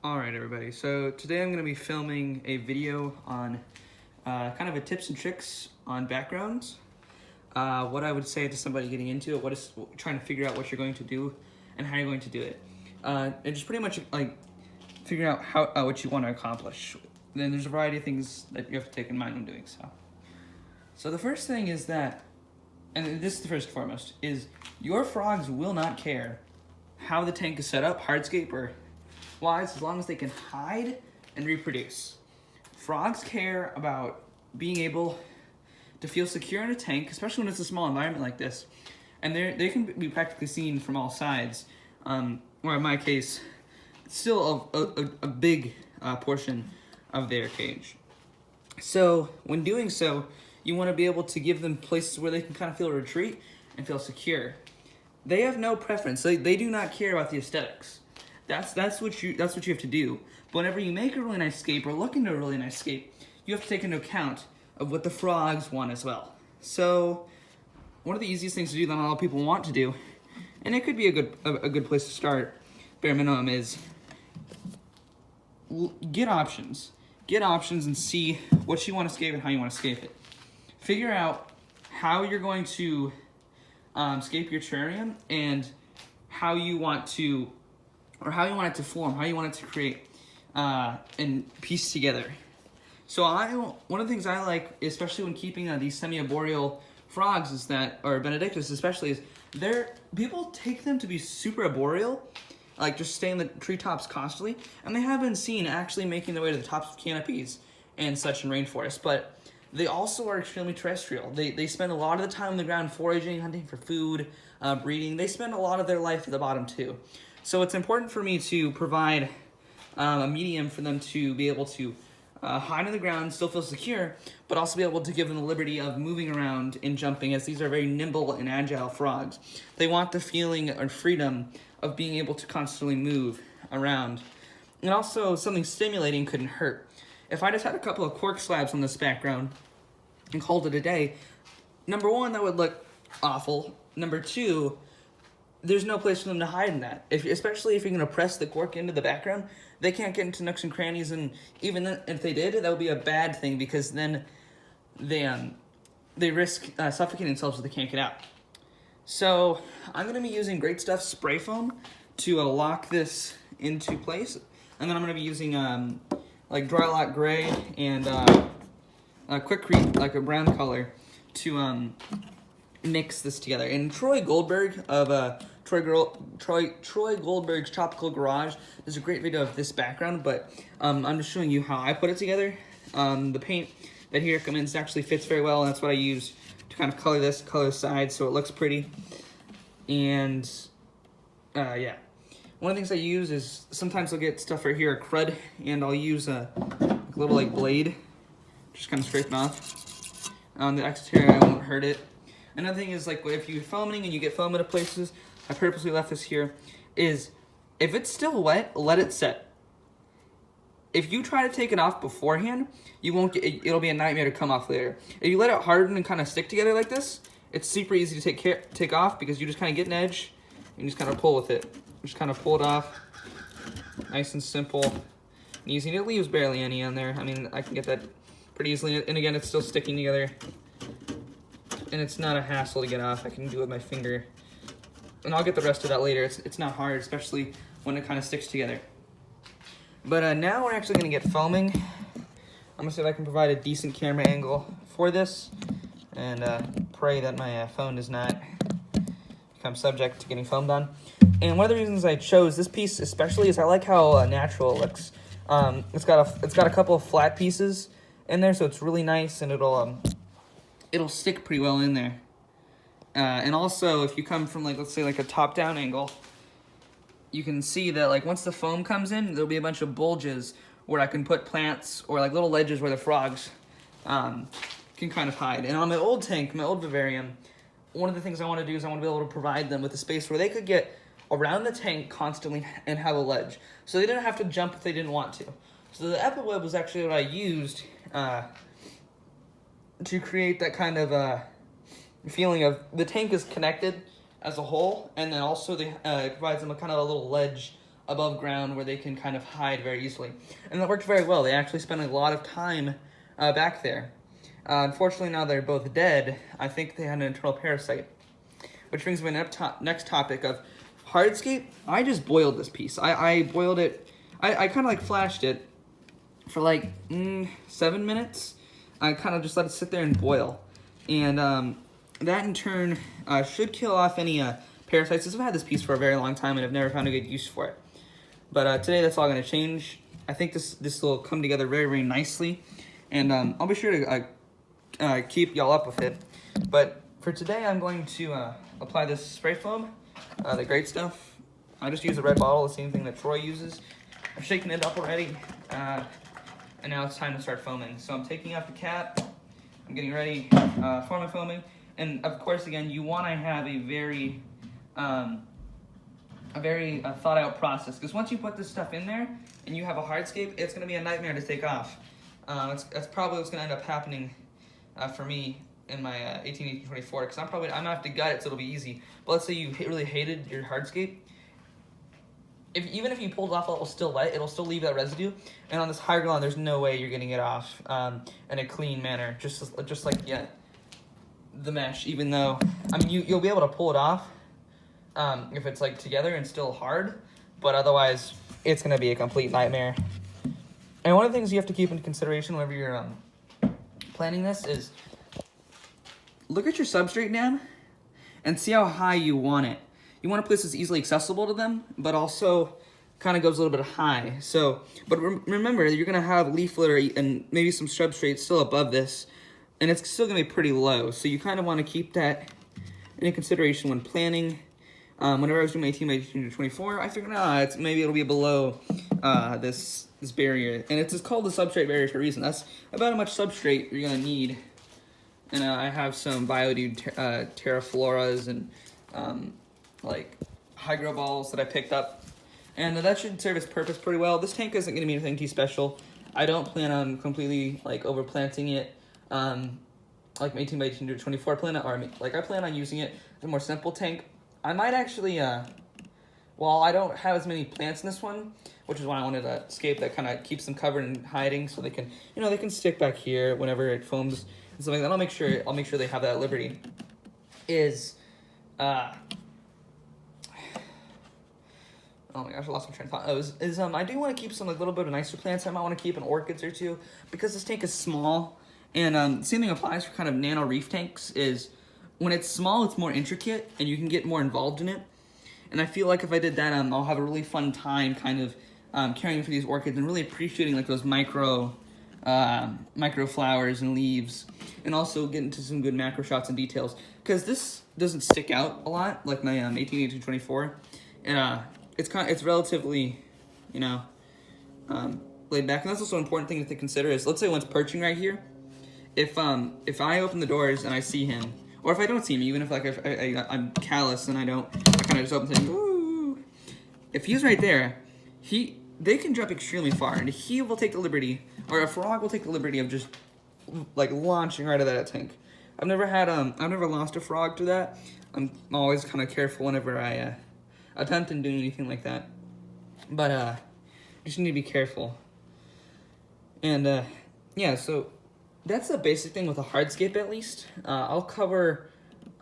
Alright everybody, so today I'm going to be filming a video on kind of a tips and tricks on backgrounds. What I would say to somebody getting into it, trying to figure out what you're going to do and how you're going to do it. And just pretty much like figuring out what you want to accomplish. Then there's a variety of things that you have to take in mind when doing so. So the first thing is that, and this is the first and foremost, is your frogs will not care how the tank is set up, hardscape or wise, as long as they can hide and reproduce. Frogs care about being able to feel secure in a tank, especially when it's a small environment like this. And they can be practically seen from all sides, or in my case, still a big portion of their cage. So when doing so, you want to be able to give them places where they can kind of feel a retreat and feel secure. They have no preference. They do not care about the aesthetics. That's what you have to do. But whenever you make a really nice scape or look into a really nice scape, you have to take into account of what the frogs want as well. So one of the easiest things to do that a lot of people want to do, and it could be a good place to start, bare minimum, is get options. Get options and see what you want to scape and how you want to scape it. Figure out how you're going to scape your terrarium and how you want to, or how you want it to form, how you want it to create and piece together. So one of the things I like, especially when keeping these semi-arboreal frogs, is that, or Benedictus especially, is people take them to be super arboreal, like just stay in the treetops constantly, and they have been seen actually making their way to the tops of canopies and such in rainforests, but they also are extremely terrestrial. They spend a lot of the time on the ground foraging, hunting for food, breeding. They spend a lot of their life at the bottom too. So it's important for me to provide a medium for them to be able to hide on the ground, still feel secure, but also be able to give them the liberty of moving around and jumping, as these are very nimble and agile frogs. They want the feeling or freedom of being able to constantly move around. And also, something stimulating couldn't hurt. If I just had a couple of cork slabs on this background and called it a day, number one, that would look awful. Number two, there's no place for them to hide in that. Especially if you're going to press the cork into the background, they can't get into nooks and crannies, and even if they did, that would be a bad thing, because then they risk suffocating themselves if they can't get out. So I'm going to be using Great Stuff spray foam to lock this into place, and then I'm going to be using like Dry Lock Gray and Quickcrete, like a brown color, to mix this together. And Troy Goldberg of Troy Goldberg's Tropical Garage does a great video of this background, but I'm just showing you how I put it together. The paint that he recommends actually fits very well, and that's what I use to kind of color the sides so it looks pretty. And yeah, one of the things I use is sometimes I'll get stuff right here, a crud, and I'll use a little like blade, just kind of scrape it off. On the exterior, I won't hurt it. Another thing is, like, if you're foaming and you get foam into places, I purposely left this here, is if it's still wet, let it set. If you try to take it off beforehand, you won't get it, it'll be a nightmare to come off later. If you let it harden and kind of stick together like this, it's super easy to take off, because you just kind of get an edge and just kind of pull with it. Just kind of pull it off, nice and simple and easy. And it leaves barely any on there. I mean, I can get that pretty easily, and again, it's still sticking together. And it's not a hassle to get off. I can do it with my finger. And I'll get the rest of that later. It's not hard, especially when it kind of sticks together. But now we're actually going to get foaming. I'm going to see if I can provide a decent camera angle for this, and pray that my phone does not become subject to getting foamed on. And one of the reasons I chose this piece especially is I like how natural it looks. It's got a couple of flat pieces in there, so it's really nice, and it'll stick pretty well in there. And also, if you come from, like, let's say like a top-down angle, you can see that, like, once the foam comes in, there'll be a bunch of bulges where I can put plants or like little ledges where the frogs can kind of hide. And on my old tank, my old Vivarium, one of the things I want to do is I want to be able to provide them with a space where they could get around the tank constantly and have a ledge, so they didn't have to jump if they didn't want to. So the EpiWeb was actually what I used to create that kind of feeling of the tank is connected as a whole, and then also it provides them a kind of a little ledge above ground where they can kind of hide very easily. And that worked very well. They actually spent a lot of time back there. Unfortunately, now they're both dead. I think they had an internal parasite. Which brings me to the next topic of hardscape. I just boiled this piece. I boiled it. I kind of like flashed it for like 7 minutes. I kind of just let it sit there and boil. And that in turn should kill off any parasites. I've had this piece for a very long time and I've never found a good use for it. But today that's all going to change. I think this will come together very, very nicely. And I'll be sure to keep y'all up with it. But for today, I'm going to apply this spray foam, the great stuff. I just use a red bottle, the same thing that Troy uses. I'm shaking it up already, and now it's time to start foaming. So I'm taking off the cap. I'm getting ready for my foaming. And of course, again, you want to have a very thought out process, because once you put this stuff in there and you have a hardscape, it's going to be a nightmare to take off. That's probably what's going to end up happening for me in my 18-18-24, because I'm gonna have to gut it so it'll be easy. But let's say you really hated your hardscape, even if you pulled it off, it'll still wet, it'll still leave that residue. And on this higher ground, there's no way you're getting it off in a clean manner, just like the mesh. Even though, I mean, you'll be able to pull it off if it's like together and still hard, but otherwise it's gonna be a complete nightmare. And one of the things you have to keep into consideration whenever you're planning this is look at your substrate down and see how high you want it. You want a place that's easily accessible to them, but also kind of goes a little bit high. So, but remember, you're gonna have leaf litter and maybe some substrate still above this, and it's still gonna be pretty low. So you kind of want to keep that in consideration when planning. Whenever I was doing my 18-18-24, I figured, maybe it'll be below this barrier, and it's called the substrate barrier for a reason. That's about how much substrate you're gonna need. And I have some Biodude Terrafloras and like hydro balls that I picked up, and that should serve its purpose pretty well. This tank isn't gonna be anything too special. I don't plan on completely like overplanting it, like my 18-18-24 I plan on using it as a more simple tank. I might actually, well, I don't have as many plants in this one, which is why I wanted a scape that kind of keeps them covered and hiding, so they can, they can stick back here whenever it foams and stuff like that. I'll make sure they have that liberty. Oh my gosh, I lost my train of thought. I do want to keep some little bit of nicer plants. I might want to keep an orchids or two, because this tank is small, and same thing applies for kind of nano reef tanks. Is when it's small, it's more intricate, and you can get more involved in it. And I feel like if I did that, I'll have a really fun time kind of caring for these orchids and really appreciating like those micro flowers and leaves, and also get into some good macro shots and details, because this doesn't stick out a lot like my 18-18-24, and it's relatively laid back. And that's also an important thing to consider is, let's say one's perching right here. If I open the doors and I see him, or if I don't see him, even if I'm callous and I kind of just open things, ooh. If he's right there, they can jump extremely far, and he will take the liberty, or a frog will take the liberty of just like launching right out of that tank. I've never lost a frog to that. I'm always kind of careful whenever I attempt in doing anything like that. But just need to be careful. And yeah, so that's the basic thing with a hardscape, at least. I'll cover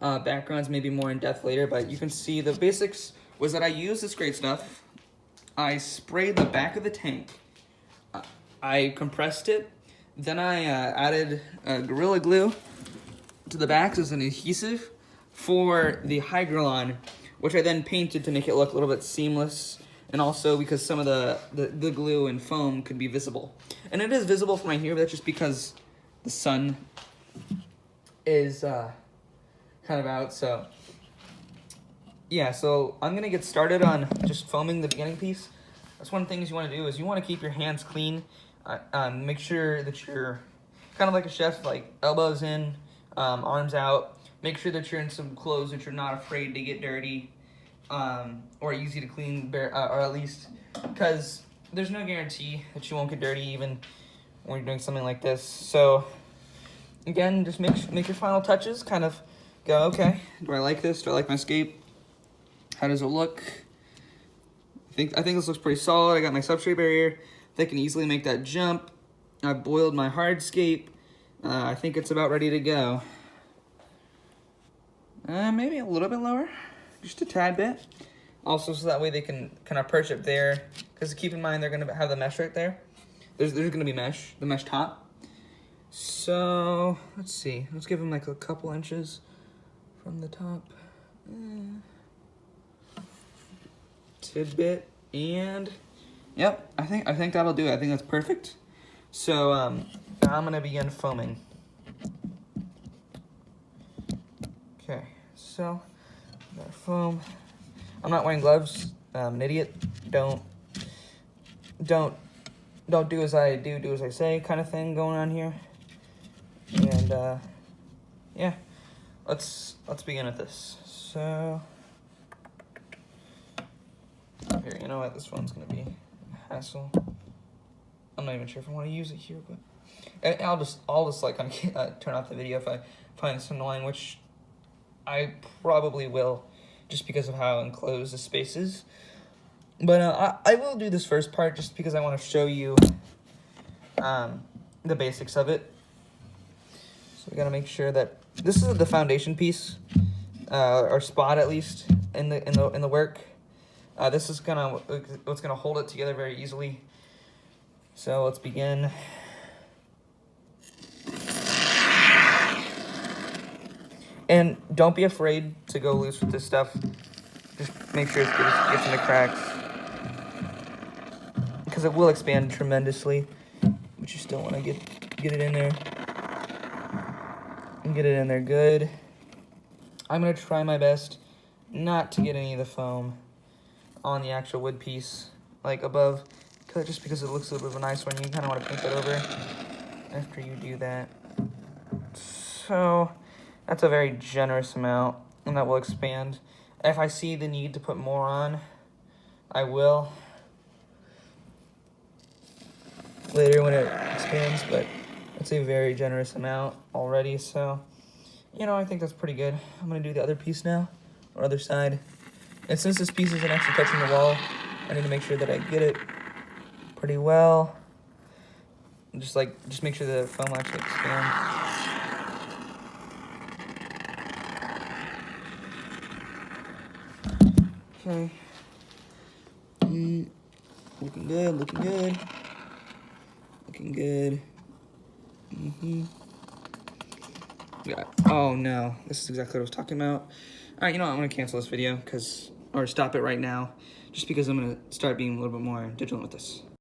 backgrounds maybe more in depth later, but you can see the basics was that I used this great stuff. I sprayed the back of the tank. I compressed it. Then I added Gorilla Glue to the backs as an adhesive for the Hydrolon, which I then painted to make it look a little bit seamless, and also because some of the glue and foam could be visible. And it is visible from right here, but that's just because the sun is kind of out. So yeah, so I'm gonna get started on just foaming the beginning piece. That's one of the things you want to do, is you want to keep your hands clean. Make sure that you're kind of like a chef, like elbows in, arms out. Make sure that you're in some clothes that you're not afraid to get dirty, or easy to clean, or at least, because there's no guarantee that you won't get dirty even when you're doing something like this. So again, just make your final touches, kind of go, okay, do I like this? Do I like my scape? How does it look? I think this looks pretty solid. I got my substrate barrier that can easily make that jump. I boiled my hardscape. I think it's about ready to go. Maybe a little bit lower, just a tad bit. Also, so that way they can kind of perch up there. Because keep in mind, they're gonna have the mesh right there. There's gonna be mesh, the mesh top. So let's see. Let's give them like a couple inches from the top. Tidbit, and yep, I think that'll do it. I think that's perfect. So now I'm gonna begin foaming. Okay, so I'm gonna foam. I'm not wearing gloves. I'm an idiot. Don't do as I do, do as I say, kind of thing going on here. And yeah, let's begin with this. So here, you know what? This one's gonna be a hassle. I'm not even sure if I want to use it here, but I'll just like kind of turn off the video if I find this annoying, which I probably will, just because of how enclosed the space is. But I will do this first part just because I want to show you the basics of it. So we gotta make sure that this is the foundation piece, or spot at least in the work. This is what's gonna hold it together very easily. So let's begin. And don't be afraid to go loose with this stuff. Just make sure it gets in the cracks, because it will expand tremendously. But you still want to get it in there and get it in there good. I'm gonna try my best not to get any of the foam on the actual wood piece, like above, just because it looks a little bit of a nice one. You kind of want to paint that over after you do that. So that's a very generous amount, and that will expand. If I see the need to put more on, I will later when it expands, but it's a very generous amount already. So, you know, I think that's pretty good. I'm gonna do the other piece now, or other side. And since this piece isn't actually touching the wall, I need to make sure that I get it pretty well. Just make sure the foam actually expands. Okay. Looking good, looking good. Looking good. Yeah. Oh no, this is exactly what I was talking about. Alright, you know what, I'm gonna cancel this video or stop it right now, just because I'm gonna start being a little bit more vigilant with this.